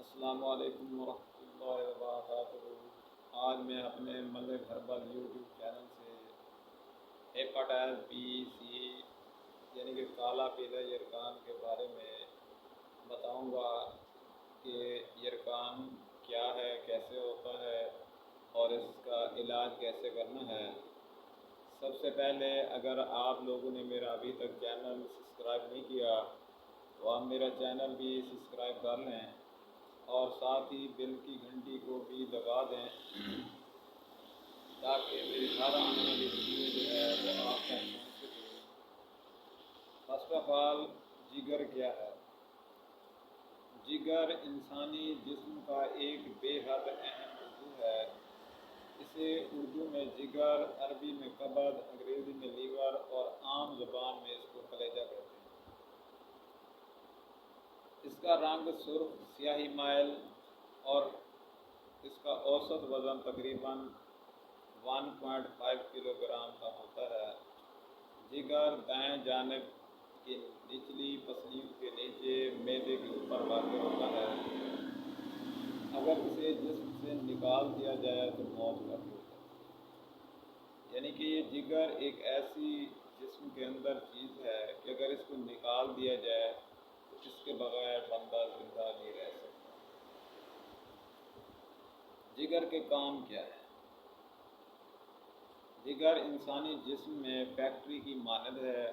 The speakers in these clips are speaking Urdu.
السلام علیکم ورحمۃ اللہ وبرکاتہ۔ آج میں اپنے ملک ہربل یوٹیوب چینل سے ہیپاٹائٹس بی سی یعنی کہ کالا پیلا یرکان کے بارے میں بتاؤں گا کہ یرکان کیا ہے، کیسے ہوتا ہے اور اس کا علاج کیسے کرنا ہے۔ سب سے پہلے اگر آپ لوگوں نے میرا ابھی تک چینل سبسکرائب نہیں کیا تو آپ میرا چینل بھی سبسکرائب کر لیں اور ساتھ ہی بل کی گھنٹی کو بھی دبا دیں تاکہ میری ہر آنے والی ویڈیو جو ہے وہ آپ تک پہنچ سکے۔ فرسٹ آف آل، جگر کیا ہے؟ جگر انسانی جسم کا ایک بے حد اہم عضو ہے۔ اسے اردو میں جگر، عربی میں کبد، انگریزی میں لیور اور عام زبان میں اس کو کلیجہ کہتے ہیں۔ اس کا رنگ سرخ سیاہی مائل اور اس کا اوسط وزن تقریباً 1.5 کلو گرام کا ہوتا ہے۔ جگر دائیں جانب کی نچلی پسلیوں کے نیچے معدے کے اوپر واقع ہوتا ہے۔ اگر اسے جسم سے نکال دیا جائے تو موت کا بھی ہوتا ہے۔ یعنی کہ یہ جگر ایک ایسی جسم کے اندر چیز ہے کہ اگر اس کو نکال دیا جائے تو اس کے بغیر بندہ زندہ نہیں رہ سکتا۔ جگر کے کام کیا ہے؟ جگر انسانی جسم میں فیکٹری کی مانند ہے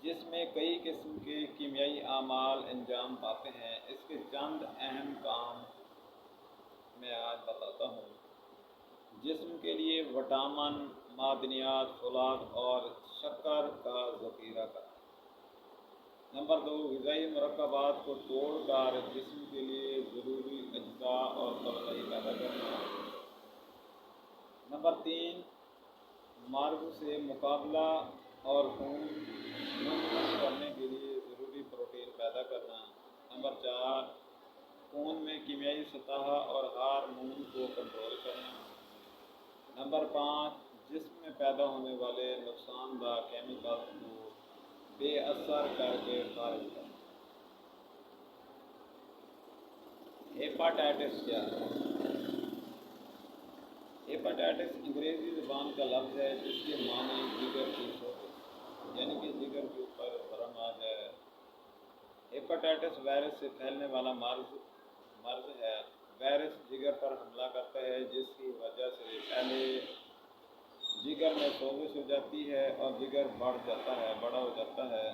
جس میں کئی قسم کے کیمیائی اعمال انجام پاتے ہیں۔ اس کے چند اہم کام میں آج بتاتا ہوں۔ جسم کے لیے وٹامن، معدنیات، فولاد اور شکر کا ذخیرہ کرنا۔ نمبر 2، غذائی مرکبات کو توڑ کر جسم کے لیے ضروری اجزاء اور توانائی پیدا کرنا۔ نمبر 3، مرض سے مقابلہ اور خون منتقل کرنے کے لیے ضروری پروٹین پیدا کرنا۔ نمبر 4، خون میں کیمیائی سطح اور ہارمون کو کنٹرول کرنا۔ نمبر 5، جسم میں پیدا ہونے والے نقصان دہ کیمیکلز کو بے اثر کر کے خارج کرنا۔ ہیپاٹائٹس کیا ہے؟ ہیپاٹائٹس انگریزی زبان کا لفظ ہے جس کے معنی جگر کی شوق یعنی کہ جگر کے اوپر برم آ جائے۔ ہیپاٹائٹس وائرس سے پھیلنے والا مرض ہے۔ وائرس جگر پر حملہ کرتا ہے جس کی وجہ سے پہلے جگر میں سوزش ہو جاتی ہے اور جگر بڑا ہو جاتا ہے۔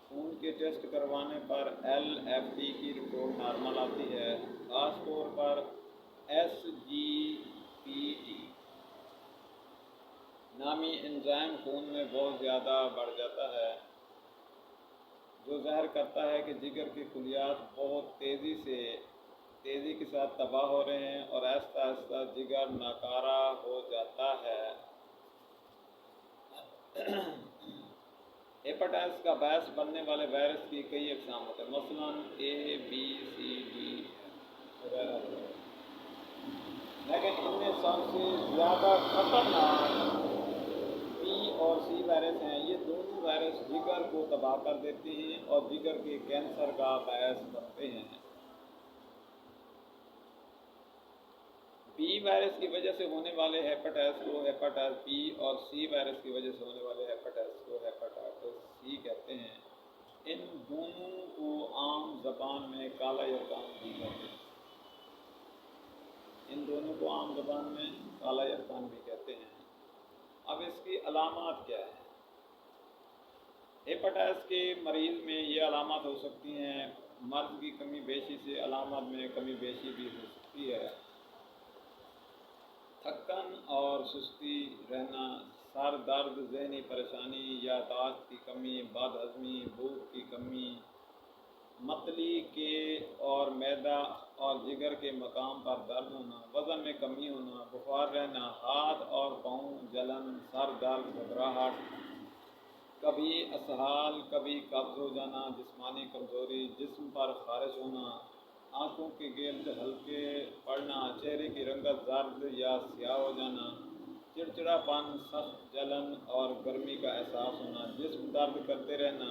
خون کے ٹیسٹ کروانے پر LFT کی رپورٹ نارمل آتی ہے، خاص طور پر SGPT نامی انزائم خون میں بہت زیادہ بڑھ جاتا ہے جو ظاہر کرتا ہے کہ جگر کے خلیات بہت تیزی کے ساتھ تباہ ہو رہے ہیں اور آہستہ آہستہ جگر ناکارہ ہو جاتا ہے۔ ہیپاٹائٹس کا باعث بننے والے وائرس کی کئی اقسام ہوتے ہیں، مثلاً A B C D وغیرہ وغیرہ، لیکن ان میں سب سے زیادہ خطرناک B اور C وائرس ہیں۔ یہ دونوں وائرس جگر کو تباہ کر دیتے ہیں اور جگر کے کینسر کا باعث بنتے ہیں۔ B وائرس کی وجہ سے ہونے والے ہیپاٹائٹس کو ہیپاٹائٹس B اور C وائرس کی وجہ سے ہونے والے ہیپاٹائٹس کو ہیپاٹائٹس C کہتے ہیں۔ ان دونوں کو عام زبان میں کالا یرکان بھی کہتے ہیں۔ اب اس کی علامات کیا ہیں؟ ہیپاٹائٹس کے مریض میں یہ علامات ہو سکتی ہیں: مرض کی کمی بیشی سے علامات میں کمی بیشی بھی ہو سکتی ہے، تھکن اور سستی رہنا، سر درد، ذہنی پریشانی، یادداشت کی کمی، بد ہضمی، بھوک کی کمی، متلی کے اور معدہ اور جگر کے مقام پر درد ہونا، وزن میں کمی ہونا، بخار رہنا، ہاتھ اور پاؤں جلن، سر درد، گھبراہٹ، کبھی اسہال، کبھی قبض ہو جانا، جسمانی کمزوری، جسم پر خارش ہونا، آنکھوں کے گرد ہلکے پڑنا، چہرے کی رنگت زرد یا سیاہ ہو جانا، چڑچڑاپن، سخت جلن اور گرمی کا احساس ہونا، جسم درد کرتے رہنا،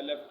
LFT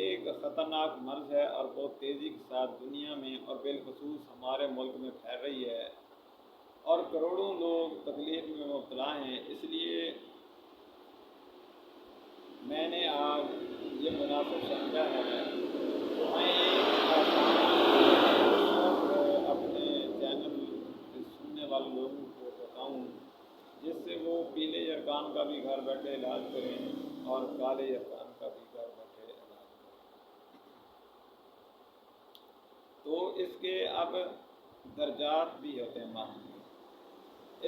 ایک خطرناک مرض ہے اور بہت تیزی کے ساتھ دنیا میں اور بالخصوص ہمارے ملک میں پھیل رہی ہے اور کروڑوں لوگ تکلیف میں مبتلا ہیں۔ اس لیے میں نے آج یہ مناسب سمجھا ہے میں ایک اپنے چینل سننے والے لوگوں کو بتاؤں جس سے وہ پیلے یرکان کا بھی گھر بیٹھے علاج کریں اور کالے یرکان کا بھی گھر بیٹھے علاج کریں۔ تو اس کے اب درجات بھی ہوتے ہیں مرض کے۔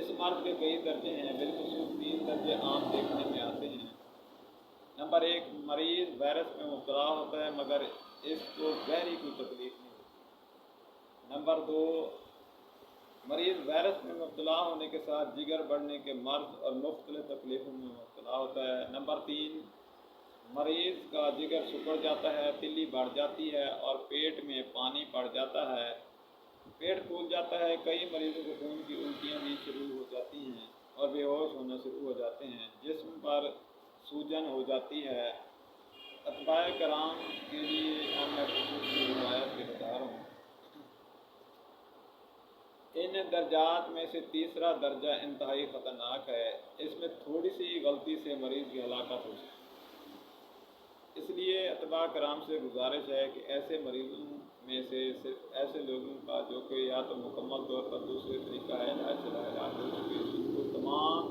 اس مرض کے کئی درجے ہیں، بالخصوص 3 درجے عام دیکھنے میں آتے ہیں۔ نمبر 1، مریض وائرس میں مبتلا ہوتا ہے مگر اس کو گہری کوئی تکلیف نہیں ہوتی۔ نمبر 2، مریض وائرس میں مبتلا ہونے کے ساتھ جگر بڑھنے کے مرض اور مختلف تکلیفوں میں مبتلا ہوتا ہے۔ نمبر 3، مریض کا جگر سکڑ جاتا ہے، تلی بڑھ جاتی ہے اور پیٹ میں پانی پڑ جاتا ہے، پیٹ پھول جاتا ہے۔ کئی مریضوں کو خون کی الٹیاں بھی شروع ہو جاتی ہیں اور بے ہوش ہونا شروع ہو جاتے ہیں، جسم پر سوجن ہو جاتی ہے۔ اتباع کرام کے لیے میں خصوصی روایت کے بتا رہا ہوں۔ ان درجات میں سے تیسرا درجہ انتہائی خطرناک ہے، اس میں تھوڑی سی غلطی سے مریض کی ہلاکت ہو سکتی ہے۔ اس لیے اتباع کرام سے گزارش ہے کہ ایسے مریضوں میں سے صرف ایسے لوگوں کا جو کہ یا تو مکمل طور پر دوسرے طریقہ ہے علاج ہو چکے ان کو تمام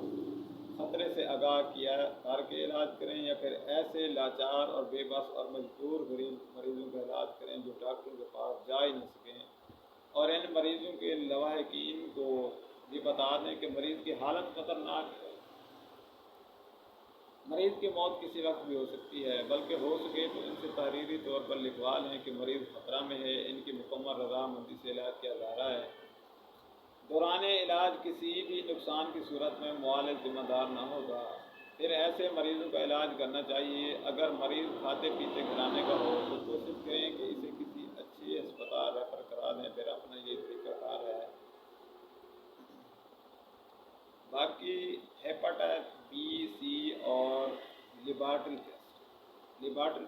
خطرے سے آگاہ کیا کر کے علاج کریں، یا پھر ایسے لاچار اور بے بس اور مجبور غریب مریضوں کا علاج کریں جو ڈاکٹروں کے پاس جا ہی نہ سکیں، اور ان مریضوں کے لواحقین کو بھی بتا دیں کہ مریض کی حالت خطرناک ہے، مریض کی موت کسی وقت بھی ہو سکتی ہے، بلکہ ہو سکے تو ان سے تحریری طور پر لکھوا لیں کہ مریض خطرہ میں ہے، ان کی مکمل رضامندی سے علاج کیا جا رہا ہے۔ دوران علاج کسی بھی نقصان کی صورت میں معالج ذمہ دار نہ ہوگا۔ پھر ایسے مریضوں کا علاج کرنا چاہیے۔ اگر مریض کھاتے پیتے گھرانے کا ہو تو کوشش کریں کہ اسے کسی اچھی اسپتال ریفر کرا دیں، پھر اپنا یہ طریقہ کار ہے۔ باقی ہیپاٹائٹس بی، سی اور لیبارٹری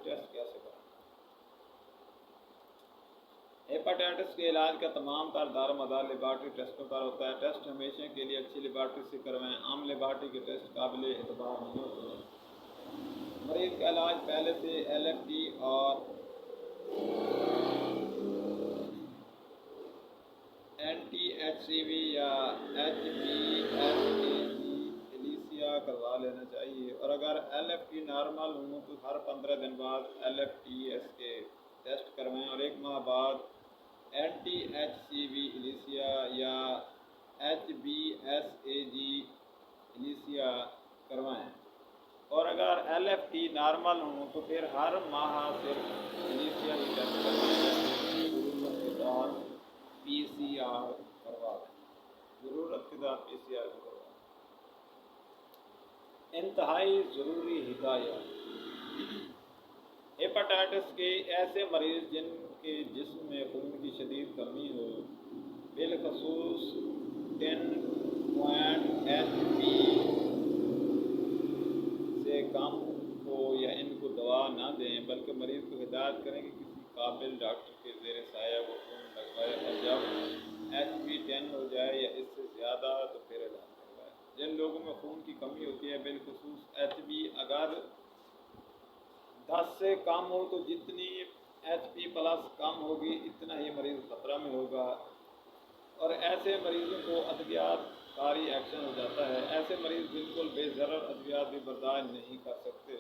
ٹیسٹ کیسے کریں؟ ہیپاٹائٹس کے علاج کا تمام تر دار و مدار لیبارٹری ٹیسٹوں پر ہوتا ہے۔ ٹیسٹ ہمیشہ کے لیے اچھی لیبارٹری سے کروائیں، عام لیبارٹری کے ٹیسٹ قابل اعتبار نہیں ہوتے ہیں۔ مریض کا علاج پہلے سے LFT اور NTHCV یا HBsAg ایلیسیا کروا لینا چاہیے، اور اگر LFT نارمل ہوں تو ہر 15 دن بعد LFTs کے ٹیسٹ کروائیں، اور 1 ماہ بعد NTHCV ایلیسیا یا HBsAg ایلیسیا کروائیں، اور اگر LFT نارمل ہوں تو پھر ہر ماہ صرف ایلیسیا ہی ٹیسٹ کروائیں، ضرورت کے ساتھ PCR کروا دیں، انتہائی ضروری ہدایت۔ ہیپاٹائٹس کے ایسے مریض جن کے جسم میں خون کی شدید کمی ہو، بالخصوص 10.HB سے کم ہو، یا ان کو دوا نہ دیں بلکہ مریض کو ہدایت کریں کہ کسی قابل ڈاکٹر کے زیر سایہ وہ خون لگوائے، اور جب HB 10 ہو جائے یا اس سے زیادہ تو پھر علاج کروائے۔ جن لوگوں میں خون کی کمی ہوتی ہے، بالخصوص HB اگر 10 سے کم ہو تو جتنی HP پلس کم ہوگی اتنا ہی مریض خطرہ میں ہوگا، اور ایسے مریضوں کو ادویات کاری ایکشن ہو جاتا ہے۔ ایسے مریض بالکل بے ضرر ادویات بھی برداشت نہیں کر سکتے،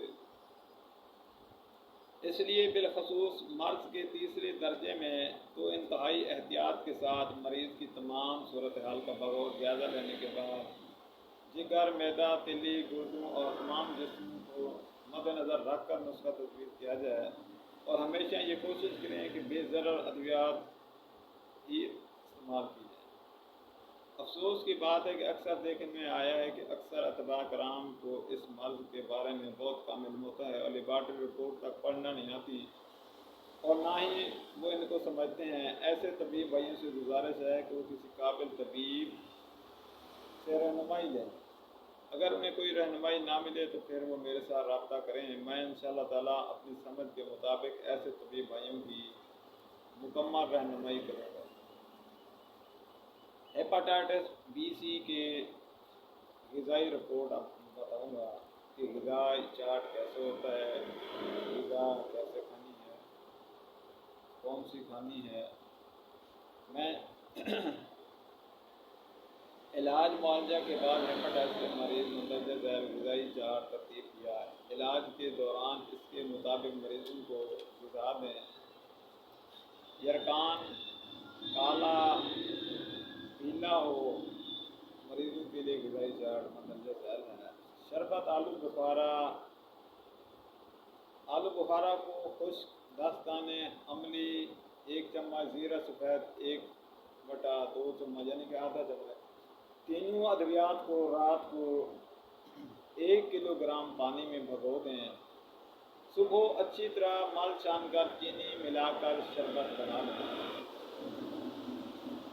اس لیے بالخصوص مرض کے تیسرے درجے میں تو انتہائی احتیاط کے ساتھ مریض کی تمام صورتحال کا بغور جائزہ لینے کے بعد جگر، معدہ، تلی، گردوں اور تمام جسم کو مد نظر رکھ کر نسخہ تجویز کیا جائے، اور ہمیشہ یہ کوشش کریں کہ بے ضرر ادویات ہی استعمال کی جائیں۔ افسوس کی بات ہے کہ اکثر دیکھنے میں آیا ہے کہ اکثر اتباع کرام کو اس مرض کے بارے میں بہت کم علم ہوتا ہے، اور لیبارٹری رپورٹ تک پڑھنا نہیں آتی، اور نہ ہی وہ ان کو سمجھتے ہیں۔ ایسے طبیب بھائیوں سے گزارش ہے کہ وہ کسی قابل طبیب سے رہنمائی لیں۔ اگر انہیں کوئی رہنمائی نہ ملے تو پھر وہ میرے ساتھ رابطہ کریں، میں انشاءاللہ تعالیٰ اپنی سمجھ کے مطابق مطابق ایسے طبی بھائیوں کی مکمل رہنمائی کروں گا۔ ہیپاٹائٹس بی سی کے غذائی رپورٹ آپ کو بتاؤں گا کہ غذائی چارٹ کیسے ہوتا ہے، غذا کیسے کھانی ہے، کون سی کھانی ہے۔ میں علاج معالجہ کے بعد ہیپاٹائٹس کے مریض مندرجہ ذیل غذائی چارٹ ترتیب کیا ہے۔ علاج کے دوران اس کے مطابق مریضوں کو غذا میں یرکان کالا پیلا ہو، مریضوں کے لیے غذائی چارٹ مندرجہ ذیل ہے۔ شربت آلو بخارا کو خشک 10 دانے، عملی 1 چمچ، زیرہ سفید 1/2 چمچ یعنی کہ آدھا چمچ، تینوں ادویات کو رات کو 1 کلو گرام پانی میں بھگو دیں۔ صبح اچھی طرح مل چھان کر چینی ملا کر شربت بنا لیں،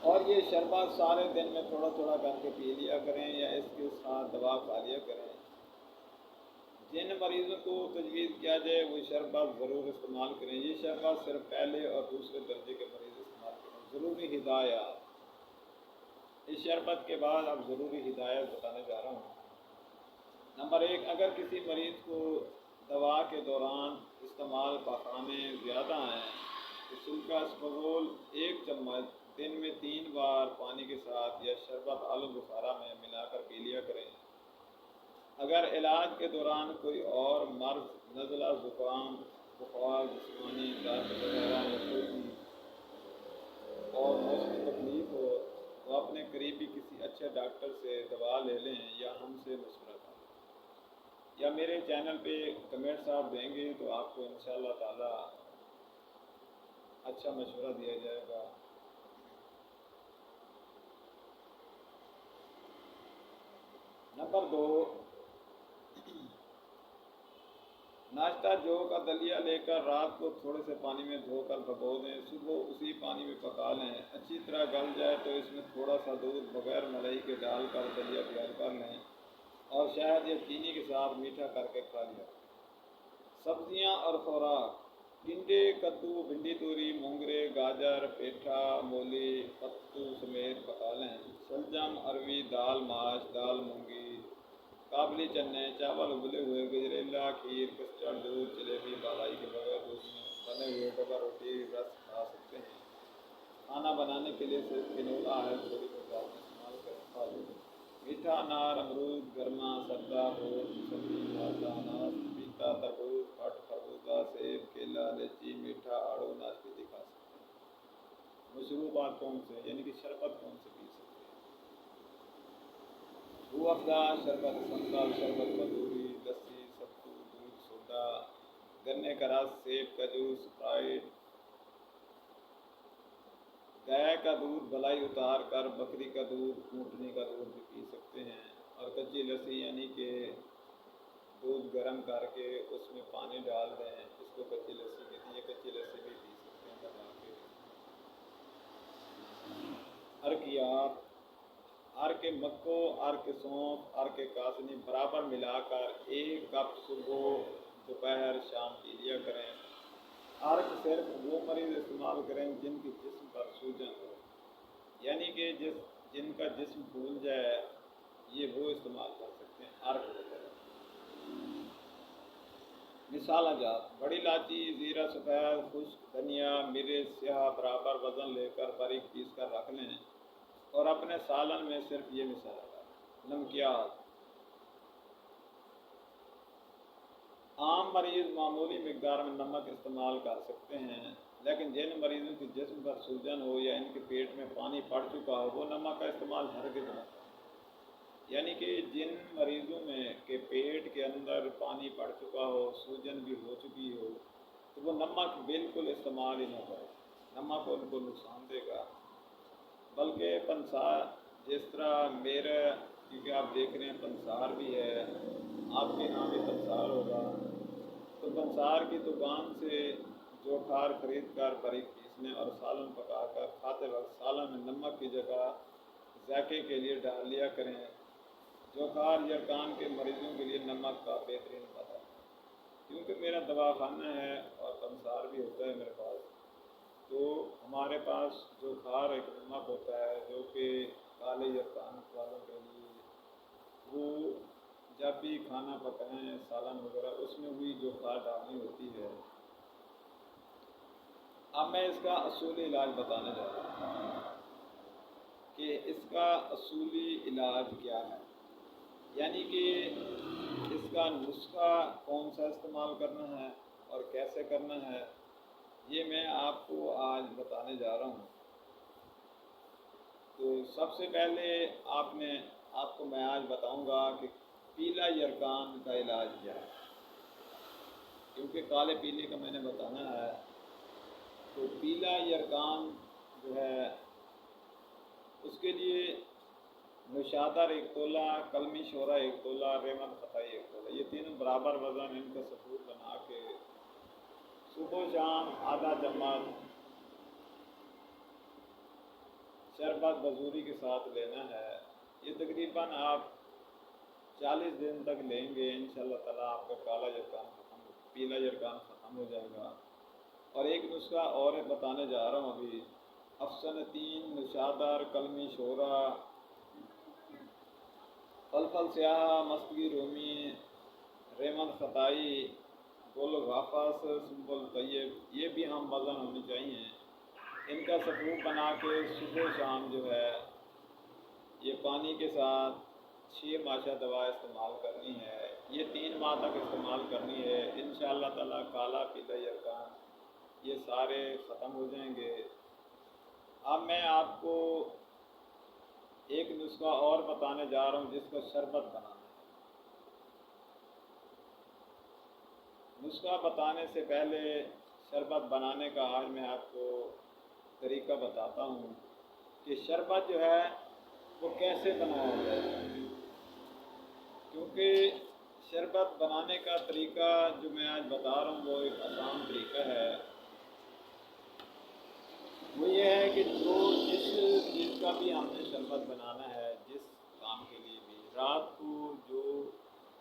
اور یہ شربت سارے دن میں تھوڑا تھوڑا کر کے پی لیا کریں یا اس کے ساتھ دوا کھا لیا کریں۔ جن مریضوں کو تجویز کیا جائے وہ شربت ضرور استعمال کریں۔ یہ شربت صرف پہلے اور دوسرے درجے کے مریض استعمال کریں۔ ضروری ہدایات، اس شربت کے بعد اب ضروری ہدایت بتانے جا رہا ہوں۔ نمبر 1، اگر کسی مریض کو دوا کے دوران استعمال پاخانے زیادہ ہیں تو سلکا اسپغول 1 چمچ دن میں 3 بار پانی کے ساتھ یا شربت آلو بخارا میں ملا کر پی لیا کریں۔ اگر علاج کے دوران کوئی اور مرض، نزلہ، زکام، بخار، جسمانی درد وغیرہ یا کوئی اور موسمی تکلیف ہو تو اپنے قریبی کسی اچھے ڈاکٹر سے دوا لے لیں یا ہم سے مشورہ کریں، یا میرے چینل پہ کمنٹس آپ دیں گے تو آپ کو انشاءاللہ تعالی اچھا مشورہ دیا جائے گا۔ نمبر 2، ناشتہ جو کا دلیا لے کر رات کو تھوڑے سے پانی میں دھو کر بھگو دیں، صبح اسی پانی میں پکا لیں، اچھی طرح گل جائے تو اس میں تھوڑا سا دودھ بغیر ملائی کے ڈال کر دلیا تیار کر لیں اور شہد یا چینی کے ساتھ میٹھا کر کے کھا لیں۔ سبزیاں اور خوراک، ٹنڈے، کدو، بھنڈی، توری، مونگرے، گاجر، پیٹھا، مولی، پتو سمیت پکا لیں۔ شلجم، اروی، دال ماش، دال مونگی، کابلی چنے، چاول ابلے ہوئے، گجریلا، کھیر، کسٹرڈ، دودھ، جلیبی، بالائی کے بغیر دودھ میں بنے ہوئے ڈبہ روٹی، رس کھا سکتے ہیں۔ کھانا بنانے کے لیے صرف کنولا ہے، تھوڑی مقدار میں استعمال کریں، کھا لیں۔ میٹھا انار، امرود، گرما، سردا، بور، موسمی، مالدہ، انار، پپیتا، تربوز، پھٹ، خربوزہ، سیب، کیلا، لیچی، میٹھا آڑو ناشپاتی کھا سکتے ہیں۔ مشروبات کون سے یعنی کہ شربت کون سے پی سکتے ہیں؟ روح افزا، شربت سنبل، شربت کدوری، لسی، ستو، دودھ، سوڈا، گنے کا رس، سیب کا جوس، اسپرائٹ، گائے کا دودھ بلائی اتار کر، بکری کا دودھ، اونٹنی کا دودھ بھی پی سکتے ہیں۔ اور کچی لسی یعنی کہ دودھ گرم کر کے اس میں پانی ڈال دیں، اس کو کچی لسی کہتے ہیں، یہ کچی لسی بھی پی سکتے ہیں بنا کے۔ ارکیات، ارک مکو، ارک سونف، ارک کاسنی برابر ملا کر 1 کپ صبح، دوپہر، شام پی لیا کریں۔ ارک صرف وہ مریض استعمال کریں جن کے جسم پر سوجن ہو، یعنی کہ جن کا جسم پھول جائے، یہ وہ استعمال کر سکتے ہیں ارک وغیرہ۔ مسالہ جات، بڑی الائچی، زیرہ سفید، خشک دھنیا، مرچ سیاہ برابر وزن لے کر باریک پیس کر رکھ لیں اور اپنے سالن میں صرف یہ مسالہ ڈالیں۔ نمکیات، عام مریض معمولی مقدار میں نمک استعمال کر سکتے ہیں، لیکن جن مریضوں کے جسم پر سوجن ہو یا ان کے پیٹ میں پانی پڑ چکا ہو وہ نمک کا استعمال ہرگز نہ کریں۔ یعنی کہ جن مریضوں میں کے پیٹ کے اندر پانی پڑ چکا ہو، سوجن بھی ہو چکی ہو، تو وہ نمک بالکل استعمال ہی نہ کریں، نمک ان کو نقصان دے گا۔ بلکہ پنسار، جس طرح میرا، کیونکہ آپ دیکھ رہے ہیں پنسار بھی ہے، آپ کے یہاں بھی پنسار ہوگا، تو پنسار کی دکان سے جو کھار خرید کر باریک پیسنے اور سالن پکا کر کھاتے وقت سالن میں نمک کی جگہ ذائقے کے لیے ڈال لیا کریں۔ جو کھار یرکان کے مریضوں کے لیے نمک کا بہترین بدل ہے، کیونکہ میرا دوا خانہ ہے اور پنسار ہمارے پاس جو کھار ایک نمک ہوتا ہے جو کہ کالے یرقان والوں کے لیے، وہ جب بھی کھانا پکائیں سالن وغیرہ اس میں بھی جو کھار ڈالنی ہوتی ہے۔ اب میں اس کا اصولی علاج بتانے جا رہا ہوں کہ اس کا اصولی علاج کیا ہے، یعنی کہ اس کا نسخہ کون سا استعمال کرنا ہے اور کیسے کرنا ہے، یہ میں آپ کو آج بتانے جا رہا ہوں۔ تو سب سے پہلے آپ کو میں آج بتاؤں گا کہ پیلا یرقان کا علاج کیا ہے، کیونکہ کالے پیلے کا میں نے بتانا ہے۔ تو پیلا یرقان جو ہے اس کے لیے نوشادر 1 تولہ، کلمی شورہ 1 تولہ، رحمت خطائی 1 تولہ، یہ تینوں برابر وزن ان کا سفور بنا کے صبح و شام آدھا چمچ شربت بزوری کے ساتھ لینا ہے۔ یہ تقریباً آپ 40 دن تک لیں گے، انشاءاللہ تعالیٰ آپ کا پیلا یرقان ختم ہو جائے گا۔ اور ایک نسخہ اور بتانے جا رہا ہوں ابھی، افسنتین، نوشادر، کلمی شورہ، فلفل سیاہ، مستگی رومی، رحمت خطائی، گل غافص، سنبل طیب، یہ بھی ہم وزن ہونی چاہیے۔ ان کا سفور بنا کے صبح و شام جو ہے یہ پانی کے ساتھ 6 ماشا دوا استعمال کرنی ہے۔ یہ 3 ماہ تک استعمال کرنی ہے، انشاءاللہ تعالیٰ کالا پیلا یرقان یہ سارے ختم ہو جائیں گے۔ اب میں آپ کو ایک نسخہ اور بتانے جا رہا ہوں جس کا شربت بنانا ہے۔ نسخہ بتانے سے پہلے شربت بنانے کا آج میں آپ کو طریقہ بتاتا ہوں کہ شربت جو ہے وہ کیسے بنایا جائے، کیونکہ شربت بنانے کا طریقہ جو میں آج بتا رہا ہوں وہ ایک آسان طریقہ ہے۔ وہ یہ ہے کہ جس چیز کا بھی ہم نے شربت بنانا ہے، جس کام کے لیے بھی، رات کو جو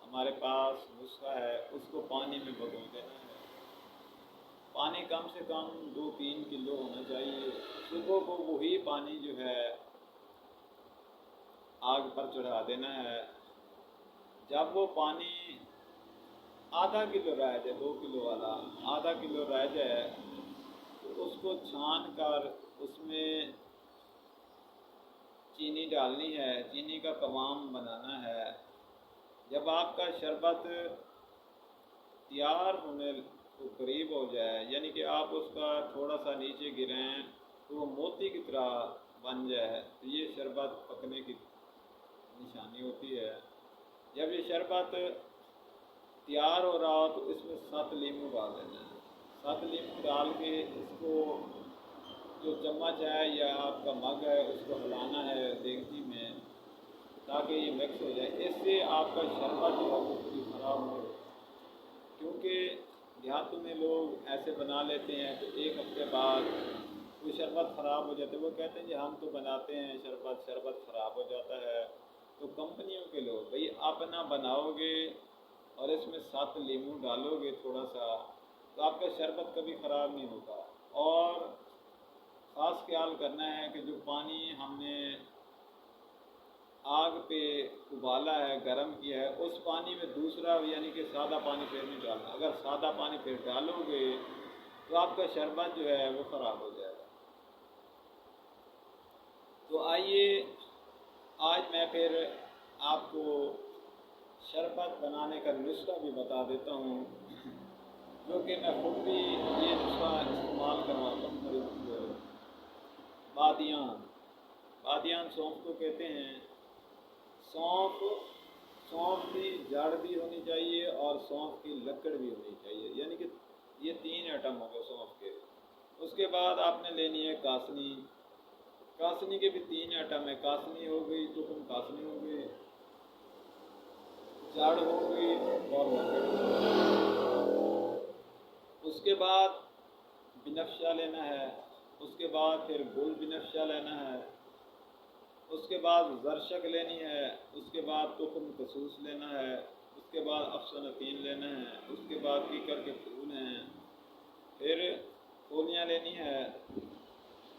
ہمارے پاس نسخہ ہے اس کو پانی میں بھگو دینا ہے۔ پانی کم سے کم 2-3 کلو ہونا چاہیے۔ صبح کو وہی پانی جو ہے آگ پر چڑھا دینا ہے۔ جب وہ پانی آدھا کلو رہ جائے، 2 کلو والا آدھا کلو رہ جائے تو اس کو چھان کر اس میں چینی ڈالنی ہے، چینی کا قوام بنانا ہے۔ جب آپ کا شربت تیار ہونے کو قریب ہو جائے، یعنی کہ آپ اس کا تھوڑا سا نیچے گریں تو وہ موتی کی طرح بن جائے، تو یہ شربت پکنے کی نشانی ہوتی ہے۔ جب یہ شربت تیار ہو رہا ہو تو اس میں 7 لیموں ڈال دینا ہے۔ 7 لیموں ڈال کے اس کو جو چمچ ہے یا آپ کا مگ ہے اس کو ہلانا ہے دیگچی میں تاکہ یہ مکس ہو جائے۔ اس سے آپ کا شربت جو ہے وہ کبھی خراب نہیں ہوگا، کیونکہ دیہاتوں میں لوگ ایسے بنا لیتے ہیں تو 1 ہفتے بعد وہ شربت خراب ہو جاتا ہے۔ وہ کہتے ہیں جی ہم تو بناتے ہیں شربت خراب ہو جاتا ہے۔ تو کمپنیوں کے لوگ بھئی اپنا بناؤ گے اور اس میں 7 لیموں ڈالو گے تھوڑا سا تو آپ کا شربت کبھی خراب نہیں ہوگا۔ اور خاص خیال کرنا ہے کہ جو پانی ہم نے آگ پہ ابالا ہے، گرم کیا ہے، اس پانی میں دوسرا یعنی کہ سادہ پانی پھر نہیں ڈالنا۔ اگر سادہ پانی پھر ڈالو گے تو آپ کا شربت جو ہے وہ خراب ہو جائے گا۔ تو آئیے آج میں پھر آپ کو شربت بنانے کا نسخہ بھی بتا دیتا ہوں، جو کہ میں خود بھی یہ نسخہ استعمال کرواتا ہوں مریضوں کو۔ بادیان سونف کو کہتے ہیں۔ سونف کی جڑ بھی ہونی چاہیے اور سونف کی لکڑ بھی ہونی چاہیے، یعنی کہ یہ 3 ایٹم ہو گئے سونف کے۔ اس کے بعد آپ نے لینی ہے کاسنی کے بھی 3 ایٹم ہے، کاسنی ہو گئی، تخم کاسنی ہو گئی، جڑ ہو گئی اور لکڑ ہو گئی۔ اس کے بعد بنفشہ لینا ہے، اس کے بعد پھر گل بنفشہ لینا ہے، اس کے بعد زرشک لینی ہے، اس کے بعد تخم کسوس لینا ہے، اس کے بعد افسنتین لینا ہے، اس کے بعد کیکر کے پھول ہیں، پھر پھولیاں لینی ہے،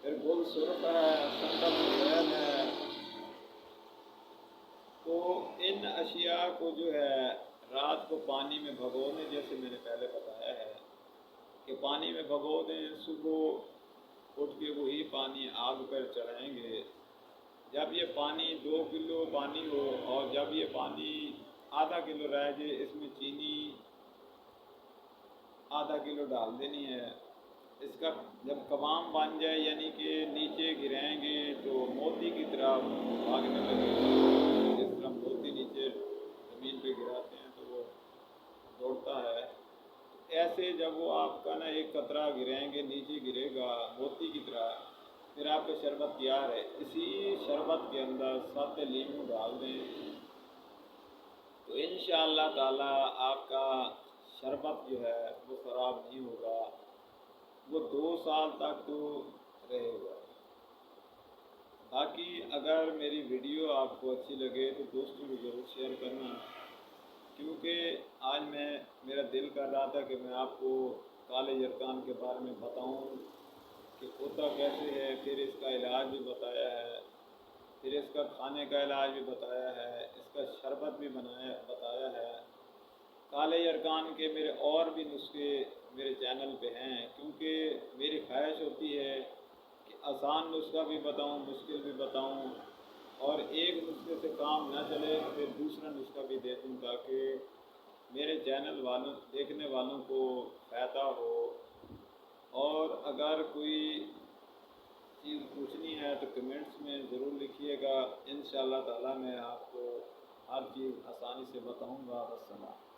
پھر گل سرخ ہے، سندم زین ہے۔ تو ان اشیاء کو جو ہے رات کو پانی میں بھگو دیں، جیسے میں نے پہلے بتایا ہے کہ پانی میں بھگو دیں، صبح اٹھ کے وہی پانی آگ پر چڑھائیں گے۔ جب یہ پانی 2 کلو پانی ہو اور جب یہ پانی آدھا کلو رہ جائے، اس میں چینی آدھا کلو ڈال دینی ہے۔ اس کا جب قوام بن جائے، یعنی کہ نیچے گرائیں گے تو موتی کی طرح بھاگنے لگے گا، جس طرح موتی نیچے زمین پہ گراتے ہیں تو وہ دوڑتا ہے، ایسے جب وہ آپ کا نا ایک قطرہ گرائیں گے نیچے گرے گا موتی کی طرح، پھر آپ کا شربت تیار ہے۔ اسی شربت کے اندر 7 لیموں ڈال دیں تو انشاءاللہ تعالی آپ کا شربت جو ہے وہ خراب نہیں ہوگا، وہ 2 سال تک تو رہے گا۔ باقی اگر میری ویڈیو آپ کو اچھی لگے تو دوستوں کو ضرور شیئر کرنا، کیونکہ آج میرا دل کر رہا تھا کہ میں آپ کو کالے یرکان کے بارے میں بتاؤں کہ ہوتا کیسے ہے، پھر اس کا علاج بھی بتایا ہے، پھر اس کا کھانے کا علاج بھی بتایا ہے، اس کا شربت بھی بتایا ہے۔ کالے یرکان کے میرے اور بھی نسخے میرے چینل پہ ہیں، کیونکہ میری خواہش ہوتی ہے کہ آسان نسخہ بھی بتاؤں، مشکل بھی بتاؤں، اور ایک نسخے سے کام نہ چلے پھر دوسرا نسخہ بھی دے دوں، تاکہ میرے چینل والوں دیکھنے والوں کو فائدہ ہو۔ اور اگر کوئی چیز پوچھنی ہے تو کمنٹس میں ضرور لکھیے گا، انشاءاللہ تعالی میں آپ کو ہر چیز آسانی سے بتاؤں گا۔ والسلام۔